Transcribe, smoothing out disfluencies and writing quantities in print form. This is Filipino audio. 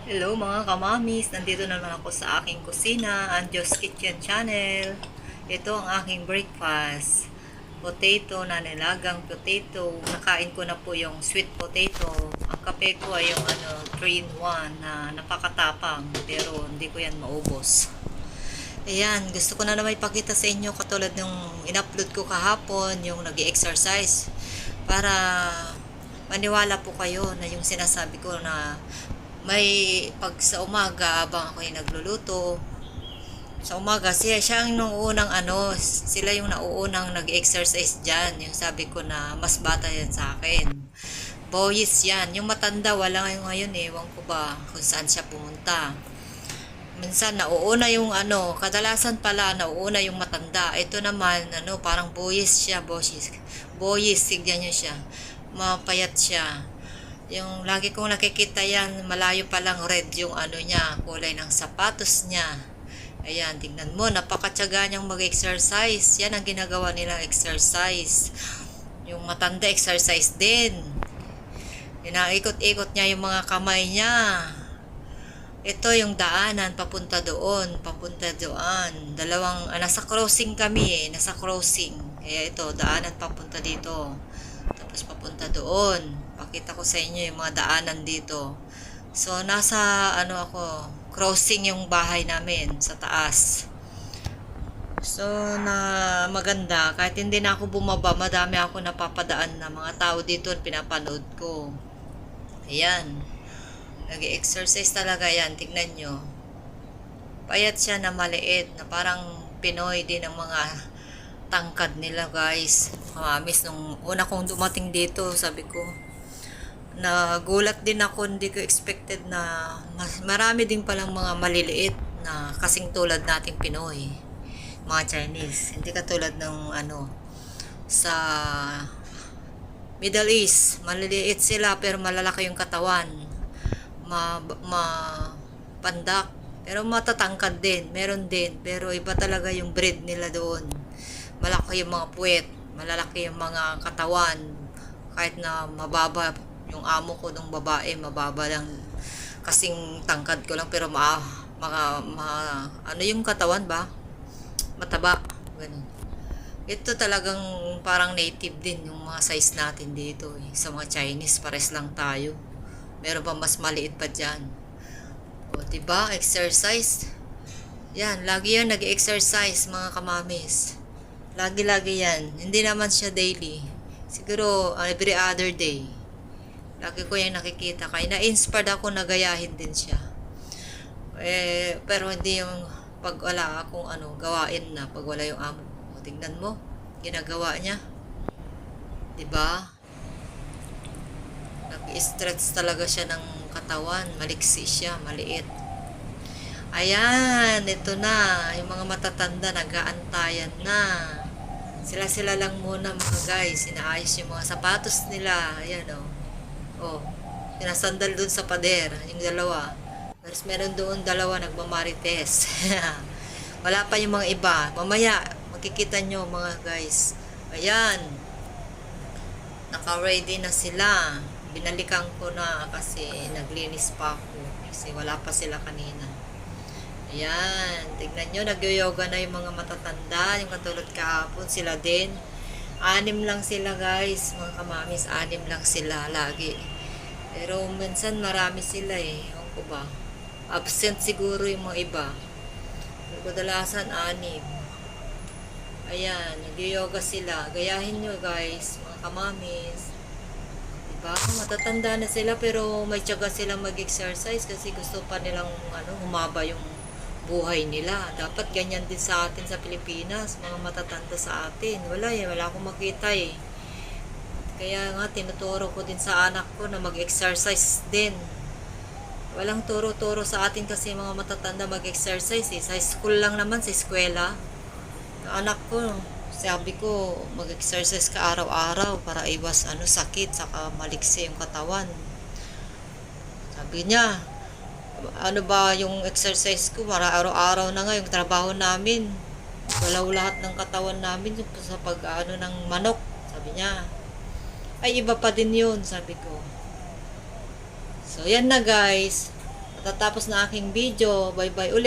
Hello mga kamamis, nandito naman ako sa aking kusina, Anjo's Kitchen Channel. Ito ang aking breakfast. Potato na nilagang potato. Nakain ko na po yung sweet potato. Ang kape ko ay yung 3 in 1 na napakatapang pero hindi ko yan maubos. Ayan, gusto ko na naman ipakita sa inyo katulad ng in-upload ko kahapon, yung nag-exercise para maniwala po kayo na yung sinasabi ko na may pag sa umaga habang ako ay nagluluto sa umaga siya ang unang sila yung nauunang nag-exercise dyan, yung sabi ko na mas bata yan sa akin, boys yan, yung matanda wala ngayon ewan ko ba kung saan siya pumunta. Minsan nauuna yung kadalasan pala nauuna yung matanda. Ito naman parang boys siya, boys, tignan nyo siya, mapayat siya. Yung lagi kong nakikita yan, malayo pa lang red yung niya, kulay ng sapatos niya. Ayan, tignan mo, napakatyaga niyang mag-exercise. Yan ang ginagawa nilang exercise. Yung matanda exercise din. Inaikot-ikot niya yung mga kamay niya. Ito yung daanan, papunta doon. Nasa crossing kami nasa crossing. Kaya ito, daanan papunta dito. Tapos papunta doon. Pakita ko sa inyo yung mga daanan dito. So, nasa crossing yung bahay namin sa taas. So, na maganda. Kahit hindi na ako bumaba, madami ako napapadaan na mga tao dito pinapanood ko. Ayan. Nag-exercise talaga yan. Tignan nyo. Payat siya na maliit. Na parang Pinoy din ang mga tangkad nila, guys. Kamamis, nung una kong dumating dito, sabi ko, nagulat din ako, hindi ko expected na marami din palang mga maliliit na kasing tulad nating Pinoy, mga Chinese. Hindi katulad ng sa Middle East, maliliit sila pero malalaki yung katawan, pandak, pero matatangkad din, meron din, pero iba talaga yung breed nila doon. Malaki yung mga puwet, malalaki yung mga katawan, kahit na mababa yung amo ko ng babae, mababa lang, kasing tangkad ko lang, pero yung katawan ba, mataba, ganun. Ito talagang parang native din yung mga size natin dito sa mga Chinese, pares lang tayo. Meron pa mas maliit pa dyan. O, diba? Exercise. Yan, lagi yan nag-exercise, mga kamamis. Lagi-lagi yan. Hindi naman siya daily. Siguro, every other day. Lagi ko yan nakikita. Kaya na-inspired ako na gayahin din siya. Pero hindi yung pag wala akong gawain na, pag wala yung amo. O, tingnan mo. Ginagawa niya. Diba? Nag-stretch talaga siya ng katawan. Maliksi siya, maliit. Ayan, ito na. Yung mga matatanda, nag-aantayan na. Sila lang muna mga guys. Inaayos yung mga sapatos nila. Ayan Oh, sinasandal dun sa pader. Yung dalawa. Tapos meron doon dalawa nagmamarites. Wala pa yung mga iba. Mamaya, makikita nyo mga guys. Ayan. Naka-ready na sila. Binalikan ko na kasi naglinis pa ako. Kasi wala pa sila kanina. Ayan. Tignan nyo, nag-yoga na yung mga matatanda. Yung katulad kahapon, sila din. 6 lang sila guys, mga kamamis. 6 lang sila lagi. Pero minsan marami sila Ewan ko ba. Absent siguro yung mga iba. Pero kadalasan 6. Ayan, nag-yoga sila. Gayahin nyo guys, mga kamamis. Diba? Matatanda na sila pero may tiyaga silang mag-exercise kasi gusto pa nilang humaba yung buhay nila. Dapat ganyan din sa atin sa Pilipinas, mga matatanda sa atin. Wala akong makita Kaya nga tinuturo ko din sa anak ko na mag-exercise din. Walang turo-turo sa atin kasi mga matatanda mag-exercise Sa school lang naman, sa eskwela. Anak ko, sabi ko, mag-exercise ka araw-araw para iwas sakit, saka maliksi yung katawan. Sabi niya, ba yung exercise ko para araw-araw na nga yung trabaho namin, galaw lahat ng katawan namin sa pag ng manok, sabi niya. Ay, iba pa din yun, sabi ko. So yan na guys, Tatapos na aking video. Bye-bye ulit.